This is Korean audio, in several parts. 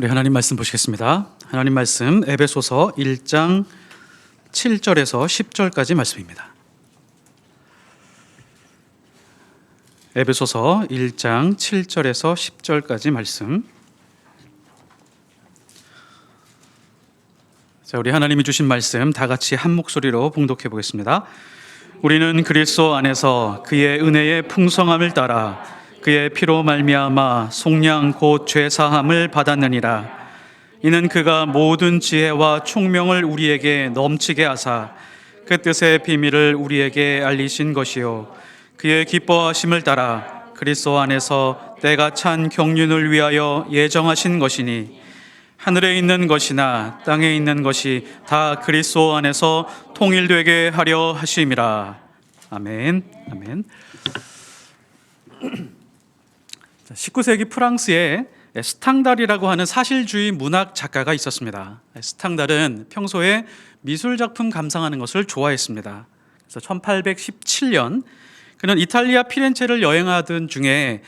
우리 하나님 말씀 보시겠습니다. 하나님 말씀 에베소서 1장 7절에서 10절까지 말씀입니다. 에베소서 1장 7절에서 10절까지 말씀. 자, 우리 하나님이 주신 말씀 다 같이 한 목소리로 봉독해 보겠습니다. 우리는 그리스도 안에서 그의 은혜의 풍성함을 따라 그의 피로 말미암아 속량 곧 죄사함을 받았느니라. 이는 그가 모든 지혜와 총명을 우리에게 넘치게 하사 그 뜻의 비밀을 우리에게 알리신 것이요 그의 기뻐하심을 따라 그리스도 안에서 때가 찬 경륜을 위하여 예정하신 것이니 하늘에 있는 것이나 땅에 있는 것이 다 그리스도 안에서 통일되게 하려 하심이라. 아멘. 아멘. 19세기 프랑스에 스탕달이라고 하는 사실주의 문학 작가가 있었습니다. 스탕달은 평소에 미술작품 감상하는 것을 좋아했습니다. 그래서 1817년 그는 이탈리아 피렌체를 여행하던 중에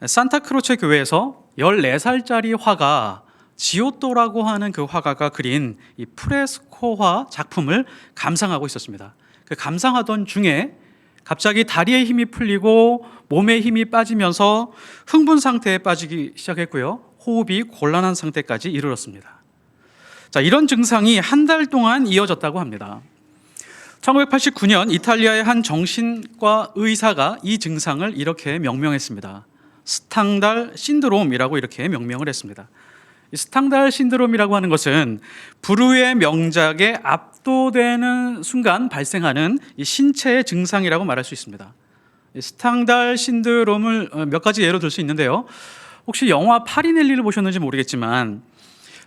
산타크로체 교회에서 14살짜리 화가 지오토라고 하는 그 화가가 그린 이 프레스코화 작품을 감상하고 있었습니다. 그 감상하던 중에 갑자기 다리에 힘이 풀리고 몸에 힘이 빠지면서 흥분 상태에 빠지기 시작했고요. 호흡이 곤란한 상태까지 이르렀습니다. 자, 이런 증상이 한 달 동안 이어졌다고 합니다. 1989년 이탈리아의 한 정신과 의사가 이 증상을 이렇게 명명했습니다. 스탕달 신드롬이라고 이렇게 명명을 했습니다. 이 스탕달 신드롬이라고 하는 것은 불후의 명작에 압도되는 순간 발생하는 이 신체의 증상이라고 말할 수 있습니다. 이 스탕달 신드롬을 몇 가지 예로 들 수 있는데요. 혹시 영화 파리넬리를 보셨는지 모르겠지만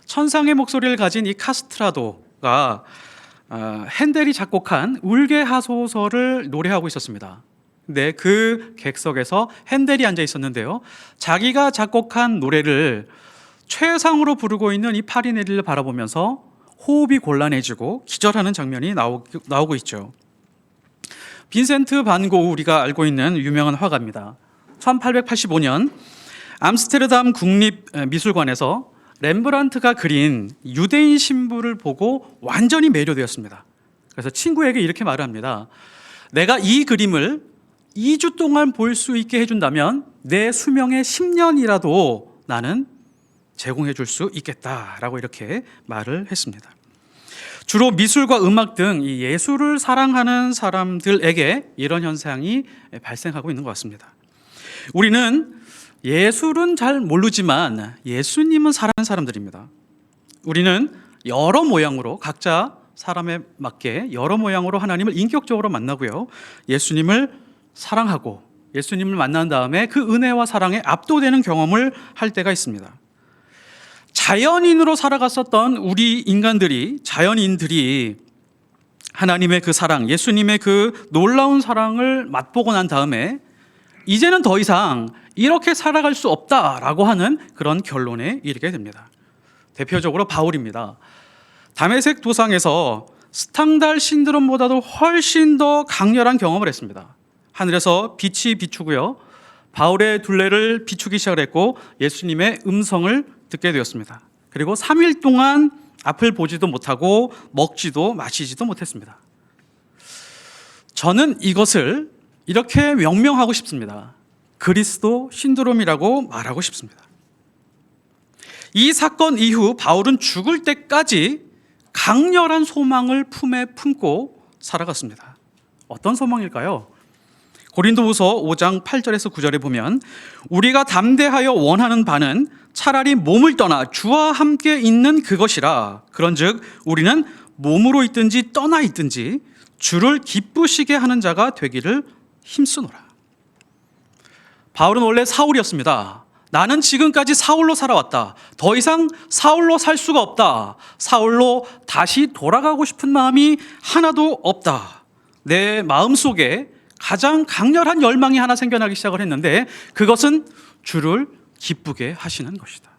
천상의 목소리를 가진 이 카스트라도가 핸델이 작곡한 울게 하소서를 노래하고 있었습니다. 근데 그 객석에서 핸델이 앉아 있었는데요. 자기가 작곡한 노래를 최상으로 부르고 있는 이 파리넬리를 바라보면서 호흡이 곤란해지고 기절하는 장면이 나오고 있죠. 빈센트 반 고흐, 우리가 알고 있는 유명한 화가입니다. 1885년 암스테르담 국립미술관에서 렘브란트가 그린 유대인 신부를 보고 완전히 매료되었습니다. 그래서 친구에게 이렇게 말을 합니다. 내가 이 그림을 2주 동안 볼 수 있게 해준다면 내 수명의 10년이라도 나는 제공해 줄 수 있겠다라고 이렇게 말을 했습니다. 주로 미술과 음악 등 이 예술을 사랑하는 사람들에게 이런 현상이 발생하고 있는 것 같습니다. 우리는 예술은 잘 모르지만 예수님은 사랑하는 사람들입니다. 우리는 여러 모양으로 각자 사람에 맞게 여러 모양으로 하나님을 인격적으로 만나고요. 예수님을 사랑하고 예수님을 만난 다음에 그 은혜와 사랑에 압도되는 경험을 할 때가 있습니다. 자연인으로 살아갔었던 우리 자연인들이 하나님의 그 사랑, 예수님의 그 놀라운 사랑을 맛보고 난 다음에 이제는 더 이상 이렇게 살아갈 수 없다라고 하는 그런 결론에 이르게 됩니다. 대표적으로 바울입니다. 다메섹 도상에서 스탕달 신드롬보다도 훨씬 더 강렬한 경험을 했습니다. 하늘에서 빛이 비추고요. 바울의 둘레를 비추기 시작했고 예수님의 음성을 듣게 되었습니다. 그리고 3일 동안 앞을 보지도 못하고 먹지도 마시지도 못했습니다. 저는 이것을 이렇게 명명하고 싶습니다. 그리스도 신드롬이라고 말하고 싶습니다. 이 사건 이후 바울은 죽을 때까지 강렬한 소망을 품에 품고 살아갔습니다. 어떤 소망일까요? 고린도후서 5장 8절에서 9절에 보면 우리가 담대하여 원하는 바는 차라리 몸을 떠나 주와 함께 있는 그것이라. 그런즉 우리는 몸으로 있든지 떠나 있든지 주를 기쁘시게 하는 자가 되기를 힘쓰노라. 바울은 원래 사울이었습니다. 나는 지금까지 사울로 살아왔다. 더 이상 사울로 살 수가 없다. 사울로 다시 돌아가고 싶은 마음이 하나도 없다. 내 마음속에 가장 강렬한 열망이 하나 생겨나기 시작을 했는데 그것은 주를 기쁘게 하시는 것이다.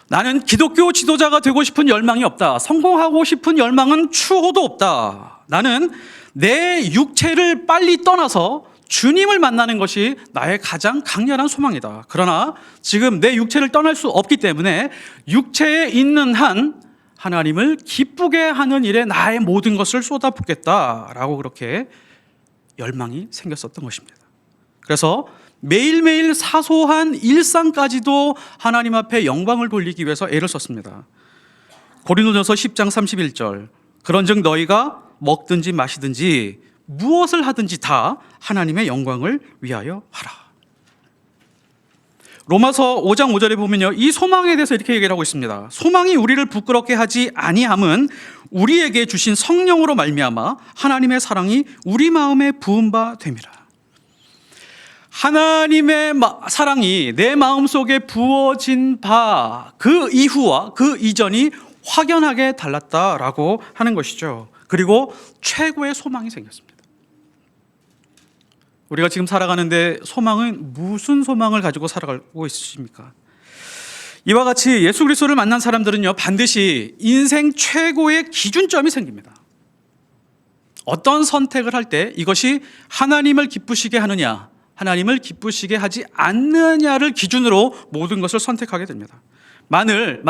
나는 기독교 지도자가 되고 싶은 열망이 없다. 성공하고 싶은 열망은 추호도 없다. 나는 내 육체를 빨리 떠나서 주님을 만나는 것이 나의 가장 강렬한 소망이다. 그러나 지금 내 육체를 떠날 수 없기 때문에 육체에 있는 한 하나님을 기쁘게 하는 일에 나의 모든 것을 쏟아붓겠다라고 그렇게 열망이 생겼었던 것입니다. 그래서 매일매일 사소한 일상까지도 하나님 앞에 영광을 돌리기 위해서 애를 썼습니다. 고린도전서 10장 31절, 그런즉 너희가 먹든지 마시든지 무엇을 하든지 다 하나님의 영광을 위하여 하라. 로마서 5장 5절에 보면요, 이 소망에 대해서 이렇게 얘기를 하고 있습니다. 소망이 우리를 부끄럽게 하지 아니함은 우리에게 주신 성령으로 말미암아 하나님의 사랑이 우리 마음에 부은 바 됨이라. 하나님의 사랑이 내 마음속에 부어진 바 그 이후와 그 이전이 확연하게 달랐다라고 하는 것이죠. 그리고 최고의 소망이 생겼습니다. 우리가 지금 살아가는데 소망은 무슨 소망을 가지고 살아가고 있으십니까? 이와 같이 예수 그리스도를 만난 사람들은요, 반드시 인생 최고의 기준점이 생깁니다. 어떤 선택을 할 때 이것이 하나님을 기쁘시게 하느냐, 하나님을 기쁘시게 하지 않느냐를 기준으로 모든 것을 선택하게 됩니다. 만일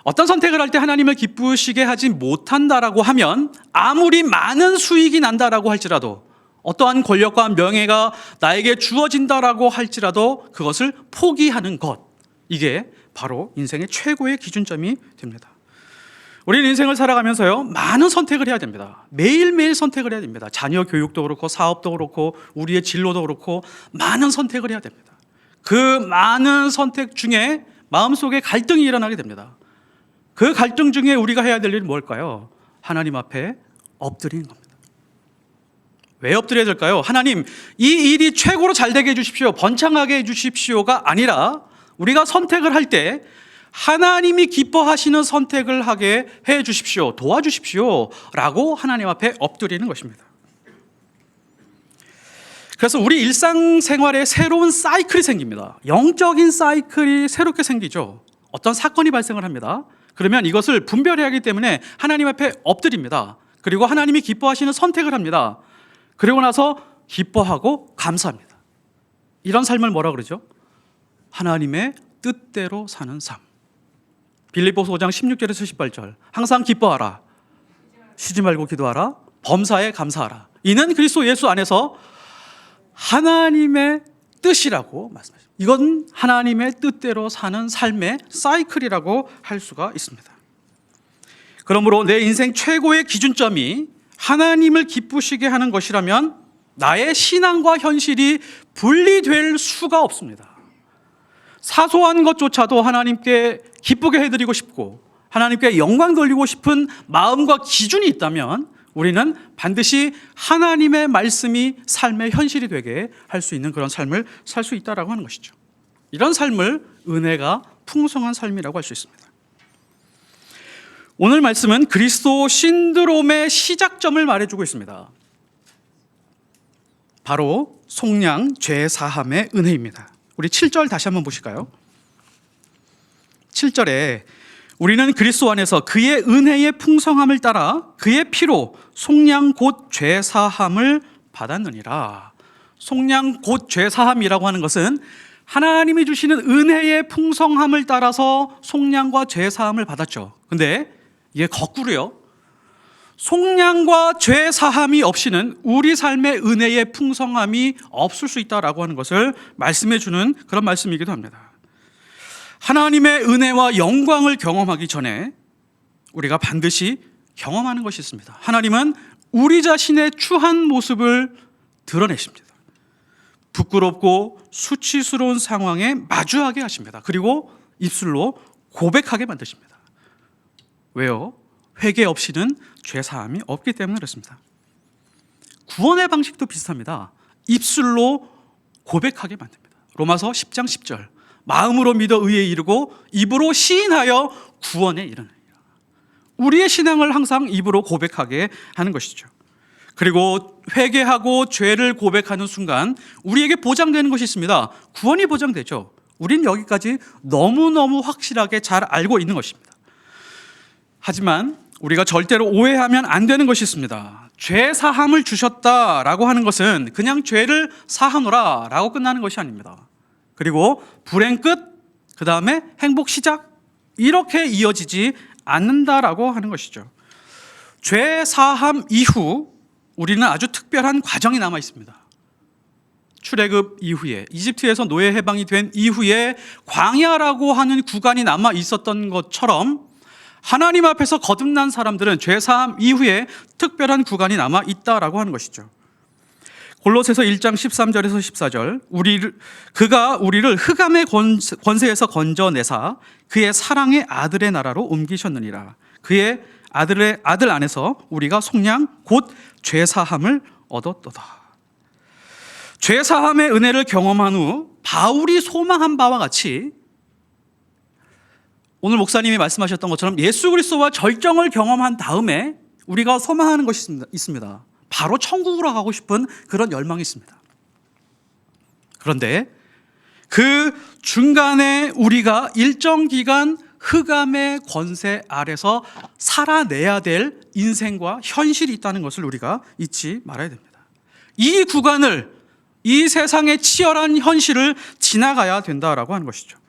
어떤 선택을 할 때 하나님을 기쁘시게 하지 못한다라고 하면 아무리 많은 수익이 난다라고 할지라도, 어떠한 권력과 명예가 나에게 주어진다라고 할지라도 그것을 포기하는 것, 이게 바로 인생의 최고의 기준점이 됩니다. 우리는 인생을 살아가면서요, 많은 선택을 해야 됩니다. 매일매일 선택을 해야 됩니다. 자녀 교육도 그렇고 사업도 그렇고 우리의 진로도 그렇고 많은 선택을 해야 됩니다. 그 많은 선택 중에 마음속에 갈등이 일어나게 됩니다. 그 갈등 중에 우리가 해야 될 일은 뭘까요? 하나님 앞에 엎드리는 겁니다. 왜 엎드려야 될까요? 하나님, 이 일이 최고로 잘 되게 해주십시오, 번창하게 해주십시오가 아니라 우리가 선택을 할 때 하나님이 기뻐하시는 선택을 하게 해주십시오, 도와주십시오 라고 하나님 앞에 엎드리는 것입니다. 그래서 우리 일상생활에 새로운 사이클이 생깁니다. 영적인 사이클이 새롭게 생기죠. 어떤 사건이 발생을 합니다. 그러면 이것을 분별해야 하기 때문에 하나님 앞에 엎드립니다. 그리고 하나님이 기뻐하시는 선택을 합니다. 그리고 나서 기뻐하고 감사합니다. 이런 삶을 뭐라 그러죠? 하나님의 뜻대로 사는 삶. 빌립보서 5장 16절에서 18절, 항상 기뻐하라, 쉬지 말고 기도하라, 범사에 감사하라. 이는 그리스도 예수 안에서 하나님의 뜻이라고 말씀하십니다. 이건 하나님의 뜻대로 사는 삶의 사이클이라고 할 수가 있습니다. 그러므로 내 인생 최고의 기준점이 하나님을 기쁘시게 하는 것이라면 나의 신앙과 현실이 분리될 수가 없습니다. 사소한 것조차도 하나님께 기쁘게 해드리고 싶고 하나님께 영광 돌리고 싶은 마음과 기준이 있다면 우리는 반드시 하나님의 말씀이 삶의 현실이 되게 할 수 있는 그런 삶을 살 수 있다라고 하는 것이죠. 이런 삶을 은혜가 풍성한 삶이라고 할 수 있습니다. 오늘 말씀은 그리스도 신드롬의 시작점을 말해주고 있습니다. 바로 속량 죄 사함의 은혜입니다. 우리 7절 다시 한번 보실까요? 7절에 우리는 그리스도 안에서 그의 은혜의 풍성함을 따라 그의 피로 속량 곧 죄 사함을 받았느니라. 속량 곧 죄 사함이라고 하는 것은 하나님이 주시는 은혜의 풍성함을 따라서 속량과 죄 사함을 받았죠. 근데 이게 거꾸로요. 속량과 죄 사함이 없이는 우리 삶의 은혜의 풍성함이 없을 수 있다라고 하는 것을 말씀해 주는 그런 말씀이기도 합니다. 하나님의 은혜와 영광을 경험하기 전에 우리가 반드시 경험하는 것이 있습니다. 하나님은 우리 자신의 추한 모습을 드러내십니다. 부끄럽고 수치스러운 상황에 마주하게 하십니다. 그리고 입술로 고백하게 만드십니다. 왜요? 회개 없이는 죄 사함이 없기 때문에 그렇습니다. 구원의 방식도 비슷합니다. 입술로 고백하게 만듭니다. 로마서 10장 10절, 마음으로 믿어 의에 이르고 입으로 시인하여 구원에 이르느니라. 우리의 신앙을 항상 입으로 고백하게 하는 것이죠. 그리고 회개하고 죄를 고백하는 순간 우리에게 보장되는 것이 있습니다. 구원이 보장되죠. 우린 여기까지 너무너무 확실하게 잘 알고 있는 것입니다. 하지만 우리가 절대로 오해하면 안 되는 것이 있습니다. 죄 사함을 주셨다라고 하는 것은 그냥 죄를 사하노라라고 끝나는 것이 아닙니다. 그리고 불행 끝, 그 다음에 행복 시작, 이렇게 이어지지 않는다라고 하는 것이죠. 죄 사함 이후 우리는 아주 특별한 과정이 남아 있습니다. 출애굽 이후에, 이집트에서 노예 해방이 된 이후에 광야라고 하는 구간이 남아 있었던 것처럼 하나님 앞에서 거듭난 사람들은 죄 사함 이후에 특별한 구간이 남아 있다라고 하는 것이죠. 골로새서 1장 13절에서 14절, 그가 우리를 흑암의 권세에서 건져내사 그의 사랑의 아들의 나라로 옮기셨느니라. 그의 아들 안에서 우리가 속량 곧 죄사함을 얻었도다. 죄사함의 은혜를 경험한 후 바울이 소망한 바와 같이 오늘 목사님이 말씀하셨던 것처럼 예수 그리스도와 절정을 경험한 다음에 우리가 소망하는 것이 있습니다. 바로 천국으로 가고 싶은 그런 열망이 있습니다. 그런데 그 중간에 우리가 일정 기간 흑암의 권세 아래서 살아내야 될 인생과 현실이 있다는 것을 우리가 잊지 말아야 됩니다. 이 구간을, 이 세상의 치열한 현실을 지나가야 된다라고 하는 것이죠.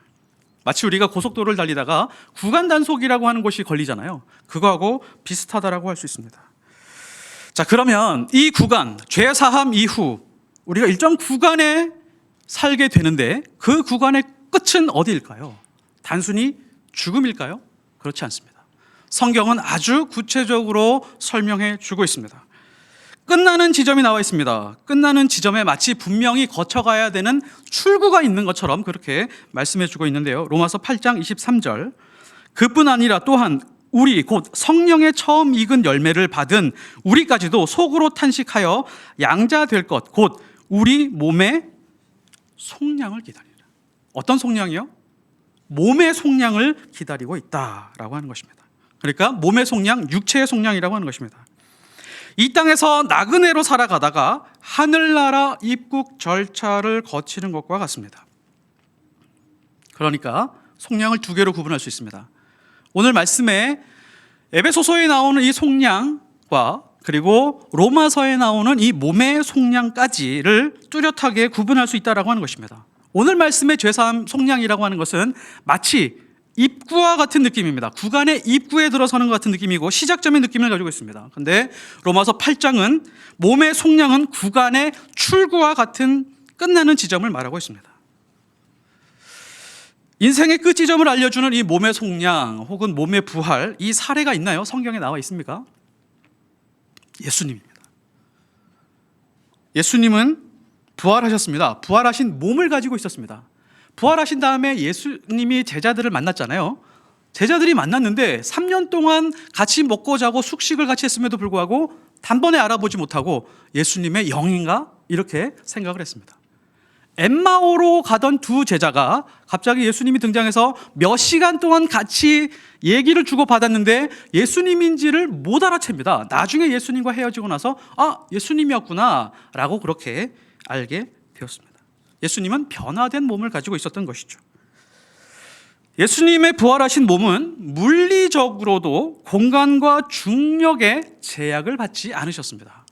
마치 우리가 고속도로를 달리다가 구간 단속이라고 하는 것이 걸리잖아요. 그거하고 비슷하다라고 할 수 있습니다. 자, 그러면 이 구간, 죄 사함 이후 우리가 일정 구간에 살게 되는데 그 구간의 끝은 어디일까요? 단순히 죽음일까요? 그렇지 않습니다. 성경은 아주 구체적으로 설명해 주고 있습니다. 끝나는 지점이 나와 있습니다. 끝나는 지점에 마치 분명히 거쳐가야 되는 출구가 있는 것처럼 그렇게 말씀해 주고 있는데요. 로마서 8장 23절, 그뿐 아니라 또한 우리 곧 성령의 처음 익은 열매를 받은 우리까지도 속으로 탄식하여 양자 될 것 곧 우리 몸의 속량을 기다리라. 어떤 속량이요? 몸의 속량을 기다리고 있다라고 하는 것입니다. 그러니까 몸의 속량, 육체의 속량이라고 하는 것입니다. 이 땅에서 나그네로 살아가다가 하늘나라 입국 절차를 거치는 것과 같습니다. 그러니까 속량을 두 개로 구분할 수 있습니다. 오늘 말씀에 에베소서에 나오는 이 속량과 그리고 로마서에 나오는 이 몸의 속량까지를 뚜렷하게 구분할 수 있다고 하는 것입니다. 오늘 말씀의 죄사함 속량이라고 하는 것은 마치 입구와 같은 느낌입니다. 구간의 입구에 들어서는 것 같은 느낌이고 시작점의 느낌을 가지고 있습니다. 그런데 로마서 8장은 몸의 속량은 구간의 출구와 같은 끝나는 지점을 말하고 있습니다. 인생의 끝 지점을 알려주는 이 몸의 속량 혹은 몸의 부활, 이 사례가 있나요? 성경에 나와 있습니까? 예수님입니다. 예수님은 부활하셨습니다. 부활하신 몸을 가지고 있었습니다. 부활하신 다음에 예수님이 제자들을 만났잖아요. 제자들이 만났는데 3년 동안 같이 먹고 자고 숙식을 같이 했음에도 불구하고 단번에 알아보지 못하고 예수님의 영인가? 이렇게 생각을 했습니다. 엠마오로 가던 두 제자가 갑자기 예수님이 등장해서 몇 시간 동안 같이 얘기를 주고받았는데 예수님인지를 못 알아챕니다. 나중에 예수님과 헤어지고 나서 예수님이었구나 라고 그렇게 알게 되었습니다. 예수님은 변화된 몸을 가지고 있었던 것이죠. 예수님의 부활하신 몸은 물리적으로도 공간과 중력의 제약을 받지 않으셨습니다.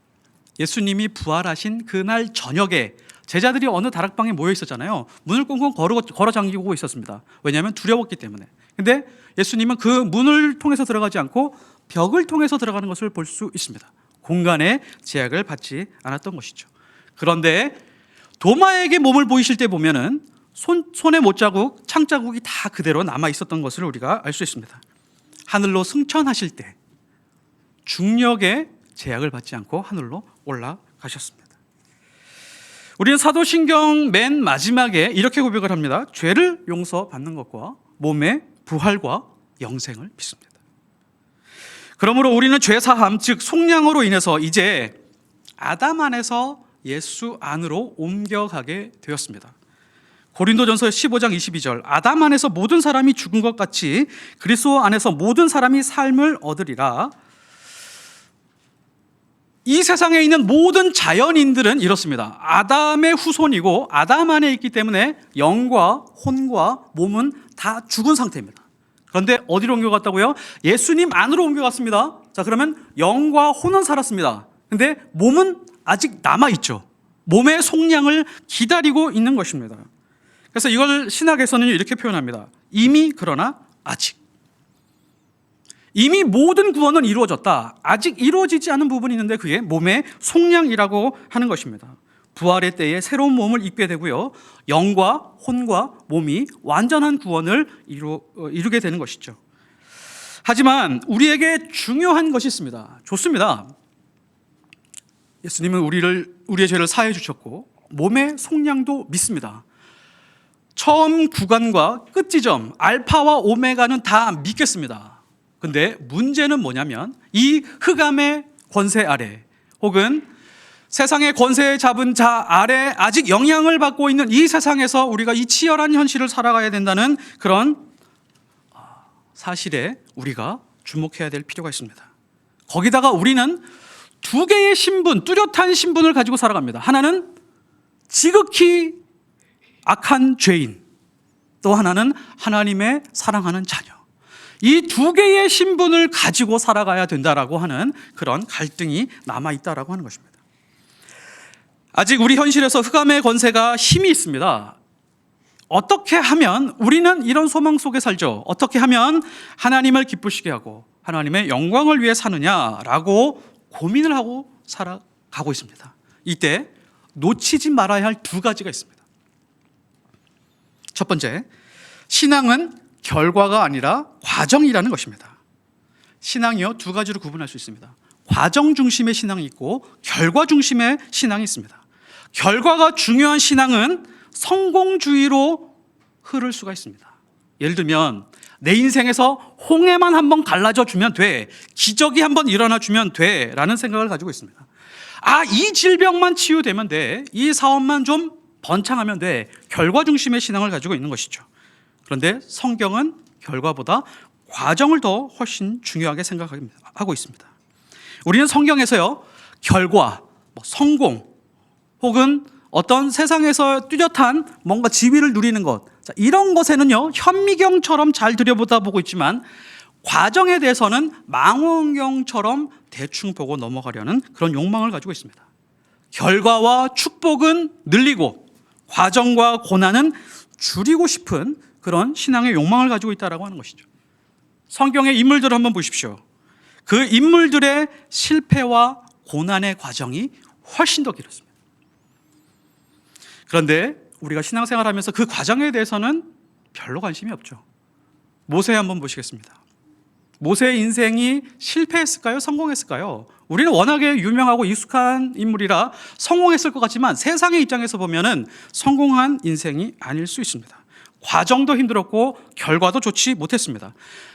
예수님이 부활하신 그날 저녁에 제자들이 어느 다락방에 모여 있었잖아요. 문을 꽁꽁 걸어 잠기고 있었습니다. 왜냐하면 두려웠기 때문에. 근데 예수님은 그 문을 통해서 들어가지 않고 벽을 통해서 들어가는 것을 볼 수 있습니다. 공간의 제약을 받지 않았던 것이죠. 그런데 도마에게 몸을 보이실 때 보면은 손의 못자국, 창자국이 다 그대로 남아 있었던 것을 우리가 알 수 있습니다. 하늘로 승천하실 때 중력의 제약을 받지 않고 하늘로 올라가셨습니다. 우리는 사도신경 맨 마지막에 이렇게 고백을 합니다. 죄를 용서받는 것과 몸의 부활과 영생을 믿습니다. 그러므로 우리는 죄사함, 즉 속량으로 인해서 이제 아담 안에서 예수 안으로 옮겨가게 되었습니다. 고린도전서 15장 22절, 아담 안에서 모든 사람이 죽은 것 같이 그리스도 안에서 모든 사람이 삶을 얻으리라. 이 세상에 있는 모든 자연인들은 이렇습니다. 아담의 후손이고 아담 안에 있기 때문에 영과 혼과 몸은 다 죽은 상태입니다. 그런데 어디로 옮겨갔다고요? 예수님 안으로 옮겨갔습니다. 자, 그러면 영과 혼은 살았습니다. 근데 몸은 아직 남아있죠. 몸의 속량을 기다리고 있는 것입니다. 그래서 이걸 신학에서는 이렇게 표현합니다. 이미 그러나 아직. 이미 모든 구원은 이루어졌다. 아직 이루어지지 않은 부분이 있는데 그게 몸의 속량이라고 하는 것입니다. 부활의 때에 새로운 몸을 입게 되고요. 영과 혼과 몸이 완전한 구원을 이루게 되는 것이죠. 하지만 우리에게 중요한 것이 있습니다. 좋습니다. 예수님은 우리의 죄를 사해 주셨고 몸의 속량도 믿습니다. 처음 구간과 끝 지점 알파와 오메가는 다 믿겠습니다. 근데 문제는 뭐냐면 이 흑암의 권세 아래 혹은 세상의 권세에 잡은 자 아래 아직 영향을 받고 있는 이 세상에서 우리가 이 치열한 현실을 살아가야 된다는 그런 사실에 우리가 주목해야 될 필요가 있습니다. 거기다가 우리는 두 개의 신분, 뚜렷한 신분을 가지고 살아갑니다. 하나는 지극히 악한 죄인, 또 하나는 하나님의 사랑하는 자녀. 이 두 개의 신분을 가지고 살아가야 된다라고 하는 그런 갈등이 남아있다라고 하는 것입니다. 아직 우리 현실에서 흑암의 권세가 힘이 있습니다. 어떻게 하면 우리는 이런 소망 속에 살죠? 어떻게 하면 하나님을 기쁘시게 하고 하나님의 영광을 위해 사느냐라고 고민을 하고 살아가고 있습니다. 이때 놓치지 말아야 할 두 가지가 있습니다. 첫 번째, 신앙은 결과가 아니라 과정이라는 것입니다. 신앙이요, 두 가지로 구분할 수 있습니다. 과정 중심의 신앙이 있고 결과 중심의 신앙이 있습니다. 결과가 중요한 신앙은 성공주의로 흐를 수가 있습니다. 예를 들면 내 인생에서 홍해만 한번 갈라져 주면 돼, 기적이 한번 일어나 주면 돼 라는 생각을 가지고 있습니다. 이 질병만 치유되면 돼, 이 사업만 좀 번창하면 돼, 결과 중심의 신앙을 가지고 있는 것이죠. 그런데 성경은 결과보다 과정을 더 훨씬 중요하게 생각하고 있습니다. 우리는 성경에서요, 결과, 성공 혹은 어떤 세상에서 뚜렷한 뭔가 지위를 누리는 것, 이런 것에는요 현미경처럼 잘 들여다보고 있지만 과정에 대해서는 망원경처럼 대충 보고 넘어가려는 그런 욕망을 가지고 있습니다. 결과와 축복은 늘리고 과정과 고난은 줄이고 싶은 그런 신앙의 욕망을 가지고 있다고 하는 것이죠. 성경의 인물들을 한번 보십시오. 그 인물들의 실패와 고난의 과정이 훨씬 더 길었습니다. 그런데 우리가 신앙생활하면서 그 과정에 대해서는 별로 관심이 없죠. 모세 한번 보시겠습니다. 모세의 인생이 실패했을까요? 성공했을까요? 우리는 워낙에 유명하고 익숙한 인물이라 성공했을 것 같지만 세상의 입장에서 보면은 성공한 인생이 아닐 수 있습니다. 과정도 힘들었고 결과도 좋지 못했습니다.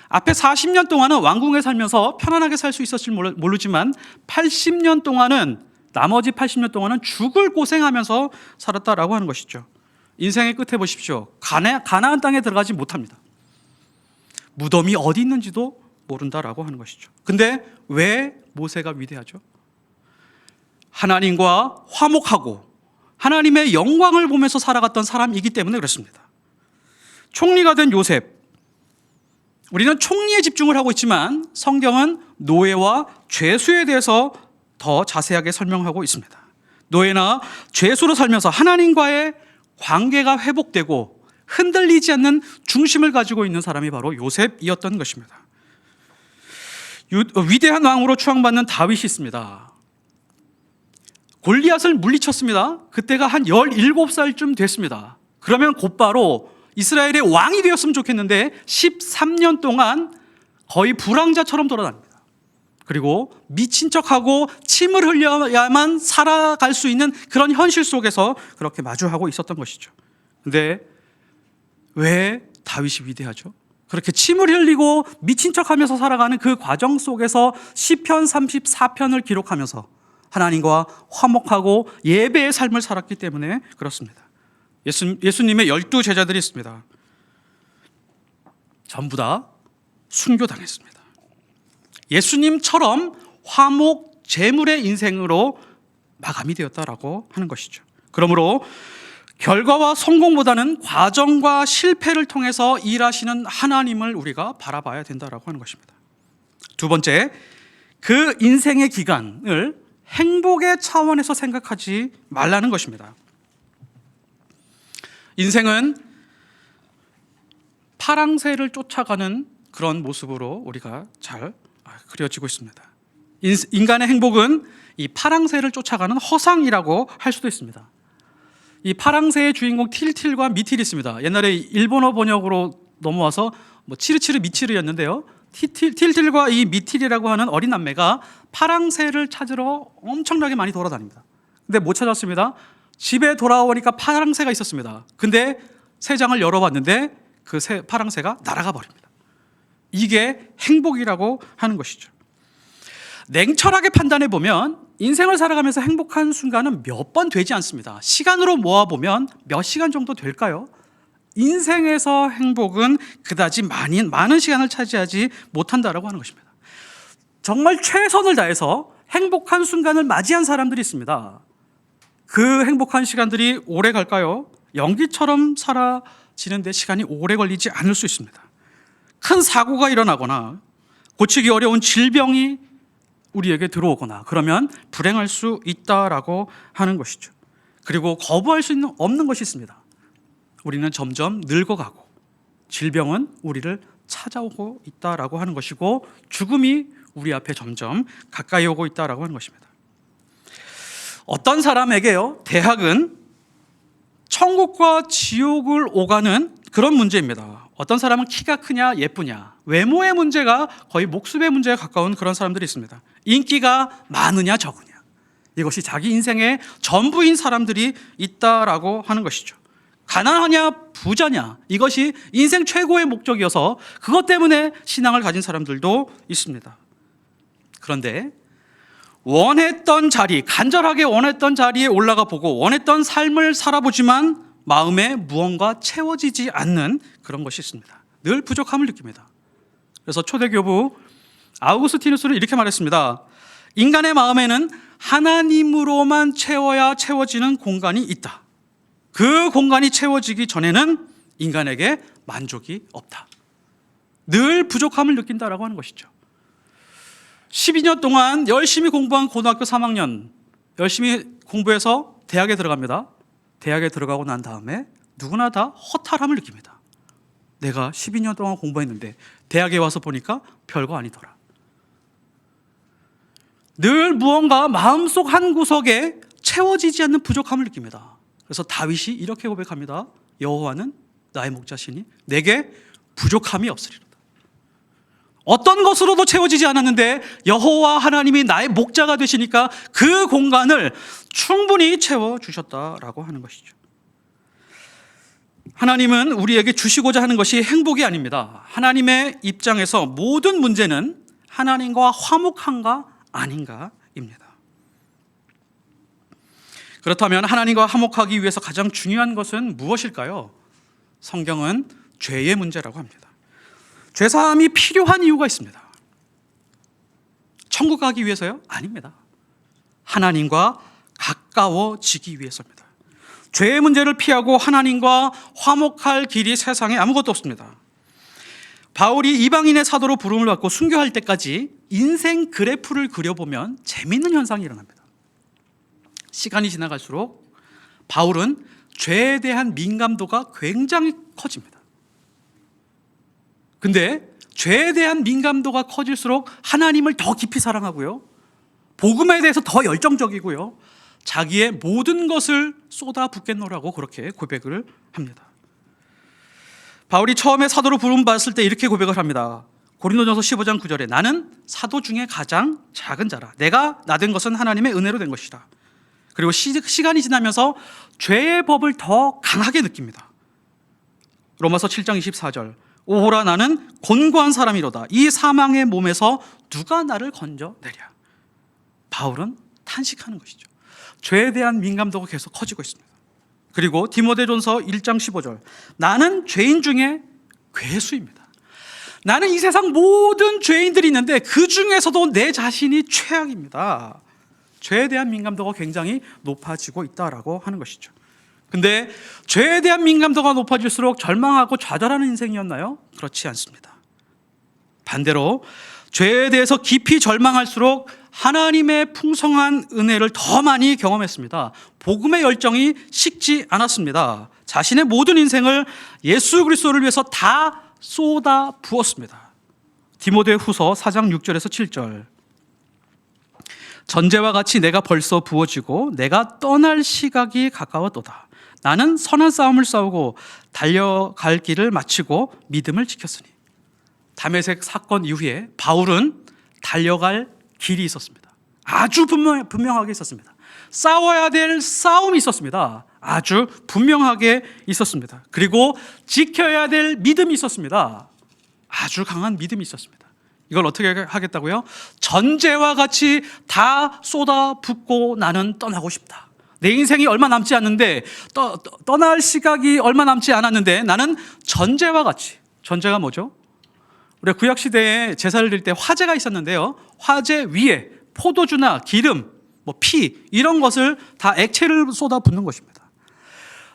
앞에 40년 동안은 왕궁에 살면서 편안하게 살 수 있었을지 모르지만 80년 동안은 나머지 80년 동안은 죽을 고생하면서 살았다라고 하는 것이죠. 인생의 끝에 보십시오. 가나안 땅에 들어가지 못합니다. 무덤이 어디 있는지도 모른다라고 하는 것이죠. 근데 왜 모세가 위대하죠? 하나님과 화목하고 하나님의 영광을 보면서 살아갔던 사람이기 때문에 그렇습니다. 총리가 된 요셉, 우리는 총리에 집중을 하고 있지만 성경은 노예와 죄수에 대해서 더 자세하게 설명하고 있습니다. 노예나 죄수로 살면서 하나님과의 관계가 회복되고 흔들리지 않는 중심을 가지고 있는 사람이 바로 요셉이었던 것입니다. 위대한 왕으로 추앙받는 다윗이 있습니다. 골리앗을 물리쳤습니다. 그때가 한 17살쯤 됐습니다. 그러면 곧바로 이스라엘의 왕이 되었으면 좋겠는데 13년 동안 거의 불황자처럼 돌아다닙니다. 그리고 미친 척하고 침을 흘려야만 살아갈 수 있는 그런 현실 속에서 그렇게 마주하고 있었던 것이죠. 근데 왜 다윗이 위대하죠? 그렇게 침을 흘리고 미친 척하면서 살아가는 그 과정 속에서 시편 34편을 기록하면서 하나님과 화목하고 예배의 삶을 살았기 때문에 그렇습니다. 예수님의 12제자들이 있습니다. 전부 다 순교당했습니다. 예수님처럼 화목 제물의 인생으로 마감이 되었다라고 하는 것이죠. 그러므로 결과와 성공보다는 과정과 실패를 통해서 일하시는 하나님을 우리가 바라봐야 된다라고 하는 것입니다. 두 번째, 그 인생의 기간을 행복의 차원에서 생각하지 말라는 것입니다. 인생은 파랑새를 쫓아가는 그런 모습으로 우리가 잘 그려지고 있습니다. 인간의 행복은 이 파랑새를 쫓아가는 허상이라고 할 수도 있습니다. 이 파랑새의 주인공 틸틸과 미틸이 있습니다. 옛날에 일본어 번역으로 넘어와서 치르치르 미치르였는데요. 틸틸과 이 미틸이라고 하는 어린 남매가 파랑새를 찾으러 엄청나게 많이 돌아다닙니다. 근데 못 찾았습니다. 집에 돌아오니까 파랑새가 있었습니다. 근데 새장을 열어봤는데 그 파랑새가 날아가 버립니다. 이게 행복이라고 하는 것이죠. 냉철하게 판단해 보면 인생을 살아가면서 행복한 순간은 몇 번 되지 않습니다. 시간으로 모아보면 몇 시간 정도 될까요? 인생에서 행복은 그다지 많은 시간을 차지하지 못한다라고 하는 것입니다. 정말 최선을 다해서 행복한 순간을 맞이한 사람들이 있습니다. 그 행복한 시간들이 오래 갈까요? 연기처럼 사라지는데 시간이 오래 걸리지 않을 수 있습니다. 큰 사고가 일어나거나 고치기 어려운 질병이 우리에게 들어오거나 그러면 불행할 수 있다라고 하는 것이죠. 그리고 거부할 수 없는 것이 있습니다. 우리는 점점 늙어가고 질병은 우리를 찾아오고 있다라고 하는 것이고 죽음이 우리 앞에 점점 가까이 오고 있다라고 하는 것입니다. 어떤 사람에게요, 대학은 천국과 지옥을 오가는 그런 문제입니다. 어떤 사람은 키가 크냐 예쁘냐, 외모의 문제가 거의 목숨의 문제에 가까운 그런 사람들이 있습니다. 인기가 많으냐 적으냐, 이것이 자기 인생의 전부인 사람들이 있다라고 하는 것이죠. 가난하냐 부자냐, 이것이 인생 최고의 목적이어서 그것 때문에 신앙을 가진 사람들도 있습니다. 그런데 원했던 자리, 간절하게 원했던 자리에 올라가 보고 원했던 삶을 살아보지만 마음에 무언가 채워지지 않는 그런 것이 있습니다. 늘 부족함을 느낍니다. 그래서 초대교부 아우구스티누스는 이렇게 말했습니다. 인간의 마음에는 하나님으로만 채워야 채워지는 공간이 있다. 그 공간이 채워지기 전에는 인간에게 만족이 없다. 늘 부족함을 느낀다라고 하는 것이죠. 12년 동안 열심히 공부한 고등학교 3학년, 열심히 공부해서 대학에 들어갑니다. 대학에 들어가고 난 다음에 누구나 다 허탈함을 느낍니다. 내가 12년 동안 공부했는데 대학에 와서 보니까 별거 아니더라. 늘 무언가 마음속 한 구석에 채워지지 않는 부족함을 느낍니다. 그래서 다윗이 이렇게 고백합니다. 여호와는 나의 목자시니 내게 부족함이 없으리로다. 어떤 것으로도 채워지지 않았는데 여호와 하나님이 나의 목자가 되시니까 그 공간을 충분히 채워주셨다라고 하는 것이죠. 하나님은 우리에게 주시고자 하는 것이 행복이 아닙니다. 하나님의 입장에서 모든 문제는 하나님과 화목한가 아닌가입니다. 그렇다면 하나님과 화목하기 위해서 가장 중요한 것은 무엇일까요? 성경은 죄의 문제라고 합니다. 죄사함이 필요한 이유가 있습니다. 천국 가기 위해서요? 아닙니다. 하나님과 가까워지기 위해서입니다. 죄의 문제를 피하고 하나님과 화목할 길이 세상에 아무것도 없습니다. 바울이 이방인의 사도로 부름을 받고 순교할 때까지 인생 그래프를 그려보면 재미있는 현상이 일어납니다. 시간이 지나갈수록 바울은 죄에 대한 민감도가 굉장히 커집니다. 근데 죄에 대한 민감도가 커질수록 하나님을 더 깊이 사랑하고요, 복음에 대해서 더 열정적이고요, 자기의 모든 것을 쏟아붓겠노라고 그렇게 고백을 합니다. 바울이 처음에 사도로 부름받았을 때 이렇게 고백을 합니다. 고린도전서 15장 9절에 나는 사도 중에 가장 작은 자라. 내가 나된 것은 하나님의 은혜로 된 것이다. 그리고 시간이 지나면서 죄의 법을 더 강하게 느낍니다. 로마서 7장 24절 오호라 나는 곤고한 사람이로다. 이 사망의 몸에서 누가 나를 건져내랴. 바울은 탄식하는 것이죠. 죄에 대한 민감도가 계속 커지고 있습니다. 그리고 디모데전서 1장 15절 나는 죄인 중에 괴수입니다. 나는 이 세상 모든 죄인들이 있는데 그 중에서도 내 자신이 최악입니다. 죄에 대한 민감도가 굉장히 높아지고 있다라고 하는 것이죠. 근데 죄에 대한 민감도가 높아질수록 절망하고 좌절하는 인생이었나요? 그렇지 않습니다. 반대로 죄에 대해서 깊이 절망할수록 하나님의 풍성한 은혜를 더 많이 경험했습니다. 복음의 열정이 식지 않았습니다. 자신의 모든 인생을 예수 그리스도를 위해서 다 쏟아 부었습니다. 디모데후서 4장 6절에서 7절. 전제와 같이 내가 벌써 부어지고 내가 떠날 시각이 가까웠도다. 나는 선한 싸움을 싸우고 달려갈 길을 마치고 믿음을 지켰으니. 다메섹 사건 이후에 바울은 달려갈 길이 있었습니다. 아주 분명하게 있었습니다. 싸워야 될 싸움이 있었습니다. 아주 분명하게 있었습니다. 그리고 지켜야 될 믿음이 있었습니다. 아주 강한 믿음이 있었습니다. 이걸 어떻게 하겠다고요? 전제와 같이 다 쏟아붓고 나는 떠나고 싶다. 내 인생이 얼마 남지 않는데 떠날 시각이 얼마 남지 않았는데 나는 전제와 같이, 전제가 뭐죠? 우리 구약시대에 제사를 드릴 때 화제가 있었는데요, 화제 위에 포도주나 기름, 피 이런 것을 다 액체를 쏟아붓는 것입니다.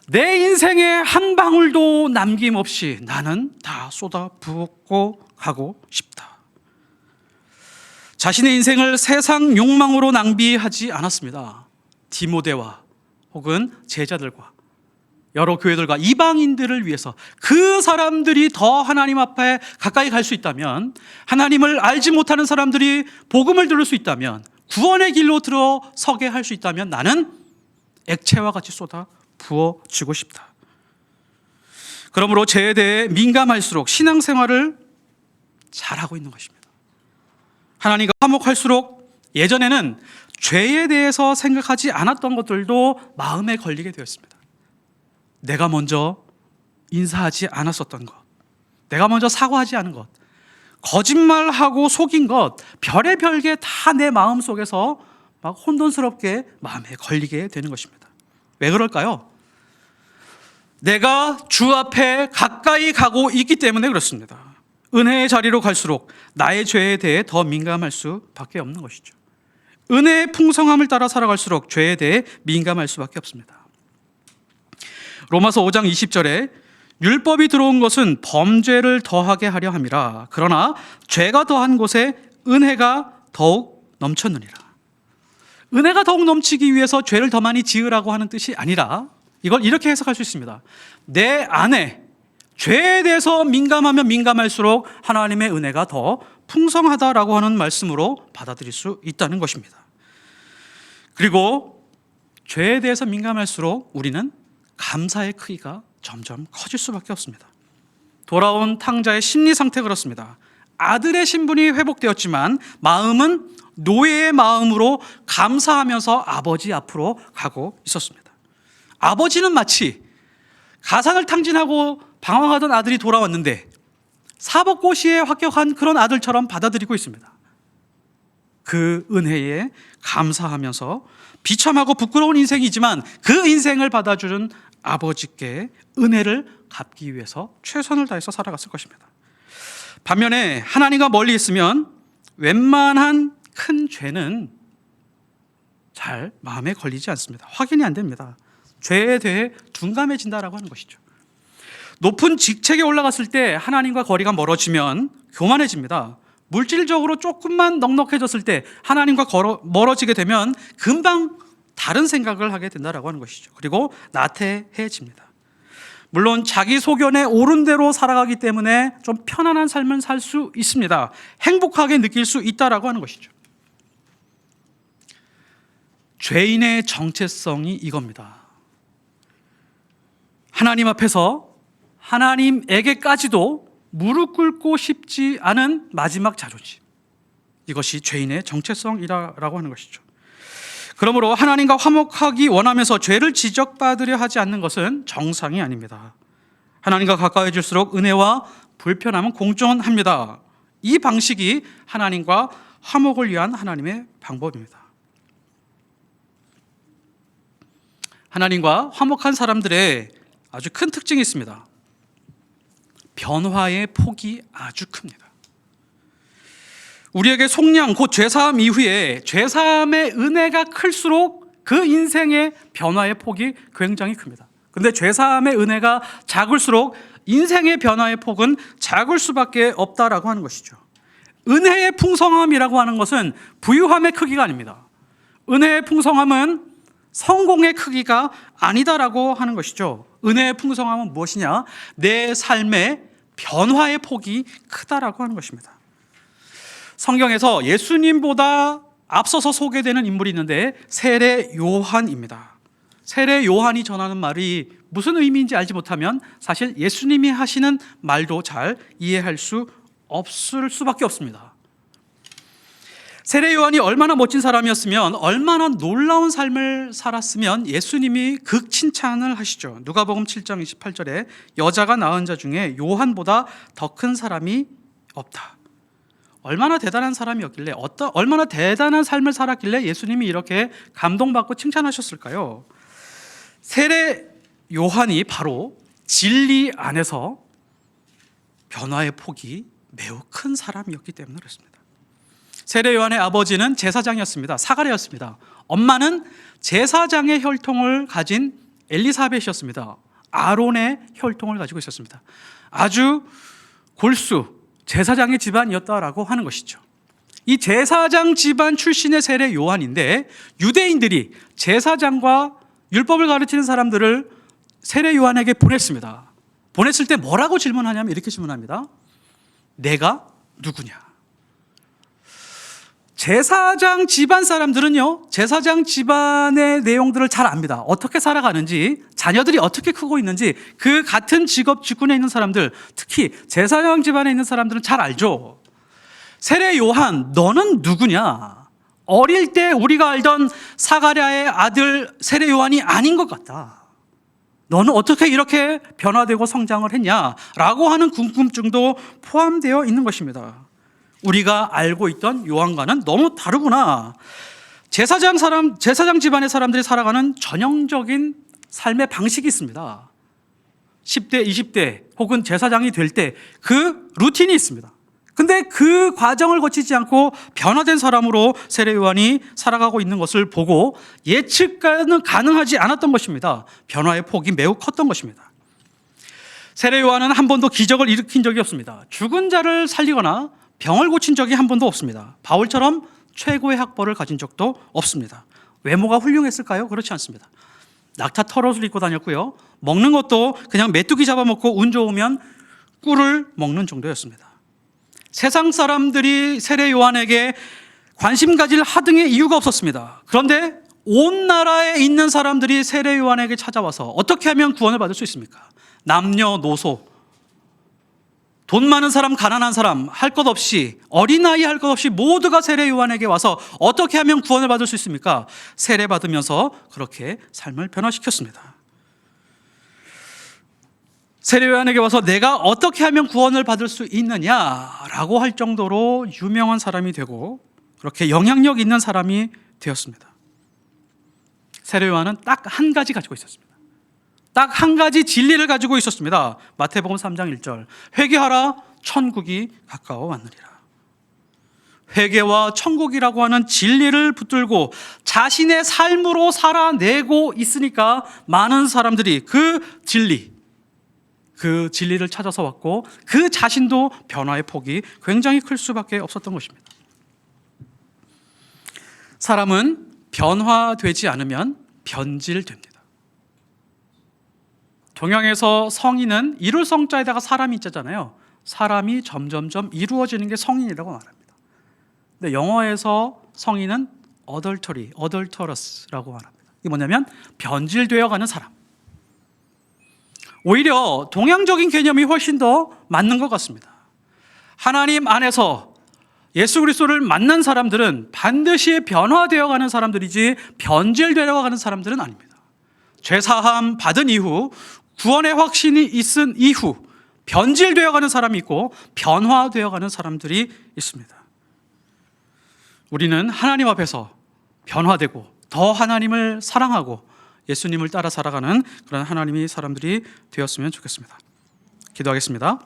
내 인생에 한 방울도 남김없이 나는 다 쏟아붓고 가고 싶다. 자신의 인생을 세상 욕망으로 낭비하지 않았습니다. 디모데와 혹은 제자들과 여러 교회들과 이방인들을 위해서 그 사람들이 더 하나님 앞에 가까이 갈 수 있다면, 하나님을 알지 못하는 사람들이 복음을 들을 수 있다면, 구원의 길로 들어서게 할 수 있다면 나는 액체와 같이 쏟아 부어지고 싶다. 그러므로 죄에 대해 민감할수록 신앙생활을 잘하고 있는 것입니다. 하나님과 화목할수록 예전에는 죄에 대해서 생각하지 않았던 것들도 마음에 걸리게 되었습니다. 내가 먼저 인사하지 않았었던 것, 내가 먼저 사과하지 않은 것, 거짓말하고 속인 것, 별의별 게 다 내 마음속에서 막 혼돈스럽게 마음에 걸리게 되는 것입니다. 왜 그럴까요? 내가 주 앞에 가까이 가고 있기 때문에 그렇습니다. 은혜의 자리로 갈수록 나의 죄에 대해 더 민감할 수밖에 없는 것이죠. 은혜의 풍성함을 따라 살아갈수록 죄에 대해 민감할 수밖에 없습니다. 로마서 5장 20절에 율법이 들어온 것은 범죄를 더하게 하려 함이라. 그러나 죄가 더한 곳에 은혜가 더욱 넘쳤느니라. 은혜가 더욱 넘치기 위해서 죄를 더 많이 지으라고 하는 뜻이 아니라, 이걸 이렇게 해석할 수 있습니다. 내 안에 죄에 대해서 민감하면 민감할수록 하나님의 은혜가 더 풍성하다라고 하는 말씀으로 받아들일 수 있다는 것입니다. 그리고 죄에 대해서 민감할수록 우리는 감사의 크기가 점점 커질 수밖에 없습니다. 돌아온 탕자의 심리 상태 그렇습니다. 아들의 신분이 회복되었지만 마음은 노예의 마음으로 감사하면서 아버지 앞으로 가고 있었습니다. 아버지는 마치 가산을 탕진하고 방황하던 아들이 돌아왔는데 사법고시에 합격한 그런 아들처럼 받아들이고 있습니다. 그 은혜에 감사하면서 비참하고 부끄러운 인생이지만 그 인생을 받아주는 아버지께 은혜를 갚기 위해서 최선을 다해서 살아갔을 것입니다. 반면에 하나님과 멀리 있으면 웬만한 큰 죄는 잘 마음에 걸리지 않습니다. 확인이 안 됩니다. 죄에 대해 둔감해진다라고 하는 것이죠. 높은 직책에 올라갔을 때 하나님과 거리가 멀어지면 교만해집니다. 물질적으로 조금만 넉넉해졌을 때 하나님과 멀어지게 되면 금방 다른 생각을 하게 된다라고 하는 것이죠. 그리고 나태해집니다. 물론 자기 소견에 옳은 대로 살아가기 때문에 좀 편안한 삶을 살 수 있습니다. 행복하게 느낄 수 있다라고 하는 것이죠. 죄인의 정체성이 이겁니다. 하나님 앞에서 하나님에게까지도 무릎 꿇고 싶지 않은 마지막 자존심, 이것이 죄인의 정체성이라고 하는 것이죠. 그러므로 하나님과 화목하기 원하면서 죄를 지적받으려 하지 않는 것은 정상이 아닙니다. 하나님과 가까워질수록 은혜와 불편함은 공존합니다. 이 방식이 하나님과 화목을 위한 하나님의 방법입니다. 하나님과 화목한 사람들의 아주 큰 특징이 있습니다. 변화의 폭이 아주 큽니다. 우리에게 속량, 곧 죄사함 이후에 죄사함의 은혜가 클수록 그 인생의 변화의 폭이 굉장히 큽니다. 그런데 죄사함의 은혜가 작을수록 인생의 변화의 폭은 작을 수밖에 없다라고 하는 것이죠. 은혜의 풍성함이라고 하는 것은 부유함의 크기가 아닙니다. 은혜의 풍성함은 성공의 크기가 아니다라고 하는 것이죠. 은혜의 풍성함은 무엇이냐? 내 삶의 변화의 폭이 크다라고 하는 것입니다. 성경에서 예수님보다 앞서서 소개되는 인물이 있는데 세례 요한입니다. 세례 요한이 전하는 말이 무슨 의미인지 알지 못하면 사실 예수님이 하시는 말도 잘 이해할 수 없을 수밖에 없습니다. 세례 요한이 얼마나 멋진 사람이었으면, 얼마나 놀라운 삶을 살았으면 예수님이 극칭찬을 하시죠. 누가복음 7장 28절에 여자가 낳은 자 중에 요한보다 더 큰 사람이 없다. 얼마나 대단한 사람이었길래, 얼마나 대단한 삶을 살았길래 예수님이 이렇게 감동받고 칭찬하셨을까요? 세례 요한이 바로 진리 안에서 변화의 폭이 매우 큰 사람이었기 때문에 그렇습니다. 세례 요한의 아버지는 제사장이었습니다. 사가랴였습니다. 엄마는 제사장의 혈통을 가진 엘리사벳이었습니다. 아론의 혈통을 가지고 있었습니다. 아주 골수 제사장의 집안이었다라고 하는 것이죠. 이 제사장 집안 출신의 세례 요한인데, 유대인들이 제사장과 율법을 가르치는 사람들을 세례 요한에게 보냈습니다. 보냈을 때 뭐라고 질문하냐면 이렇게 질문합니다. 내가 누구냐? 제사장 집안 사람들은요, 제사장 집안의 내용들을 잘 압니다. 어떻게 살아가는지, 자녀들이 어떻게 크고 있는지, 그 같은 직업 직군에 있는 사람들, 특히 제사장 집안에 있는 사람들은 잘 알죠. 세례 요한, 너는 누구냐? 어릴 때 우리가 알던 사가랴의 아들 세례 요한이 아닌 것 같다. 너는 어떻게 이렇게 변화되고 성장을 했냐? 라고 하는 궁금증도 포함되어 있는 것입니다. 우리가 알고 있던 요한과는 너무 다르구나. 제사장 집안의 사람들이 살아가는 전형적인 삶의 방식이 있습니다. 10대, 20대 혹은 제사장이 될 때 그 루틴이 있습니다. 근데 그 과정을 거치지 않고 변화된 사람으로 세례 요한이 살아가고 있는 것을 보고 예측은 가능하지 않았던 것입니다. 변화의 폭이 매우 컸던 것입니다. 세례 요한은 한 번도 기적을 일으킨 적이 없습니다. 죽은 자를 살리거나 병을 고친 적이 한 번도 없습니다. 바울처럼 최고의 학벌을 가진 적도 없습니다. 외모가 훌륭했을까요? 그렇지 않습니다. 낙타 털옷을 입고 다녔고요. 먹는 것도 그냥 메뚜기 잡아먹고 운 좋으면 꿀을 먹는 정도였습니다. 세상 사람들이 세례 요한에게 관심 가질 하등의 이유가 없었습니다. 그런데 온 나라에 있는 사람들이 세례 요한에게 찾아와서 어떻게 하면 구원을 받을 수 있습니까? 남녀노소, 돈 많은 사람, 가난한 사람, 할 것 없이, 어린아이 할 것 없이 모두가 세례 요한에게 와서 어떻게 하면 구원을 받을 수 있습니까? 세례 받으면서 그렇게 삶을 변화시켰습니다. 세례 요한에게 와서 내가 어떻게 하면 구원을 받을 수 있느냐라고 할 정도로 유명한 사람이 되고 그렇게 영향력 있는 사람이 되었습니다. 세례 요한은 딱 한 가지 가지고 있었습니다. 딱 한 가지 진리를 가지고 있었습니다. 마태복음 3장 1절, 회개하라, 천국이 가까워 왔느니라. 회개와 천국이라고 하는 진리를 붙들고 자신의 삶으로 살아내고 있으니까 많은 사람들이 그 진리를 찾아서 왔고 그 자신도 변화의 폭이 굉장히 클 수밖에 없었던 것입니다. 사람은 변화되지 않으면 변질됩니다. 동양에서 성인은 이룰 성자에다가 사람이 있잖아요. 사람이 점점점 이루어지는 게 성인이라고 말합니다. 근데 영어에서 성인은 adulterous라고 말합니다. 이게 뭐냐면 변질되어가는 사람. 오히려 동양적인 개념이 훨씬 더 맞는 것 같습니다. 하나님 안에서 예수 그리스도를 만난 사람들은 반드시 변화되어가는 사람들이지 변질되어가는 사람들은 아닙니다. 죄사함 받은 이후, 구원의 확신이 있은 이후 변질되어가는 사람이 있고 변화되어가는 사람들이 있습니다. 우리는 하나님 앞에서 변화되고 더 하나님을 사랑하고 예수님을 따라 살아가는 그런 하나님의 사람들이 되었으면 좋겠습니다. 기도하겠습니다.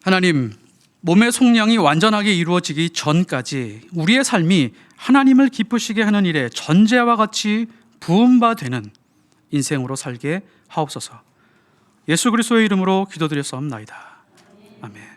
하나님, 몸의 속량이 완전하게 이루어지기 전까지 우리의 삶이 하나님을 기쁘시게 하는 일에 전제와 같이 부음바 되는 인생으로 살게 하옵소서. 예수 그리스도의 이름으로 기도드렸사옵나이다. 아멘.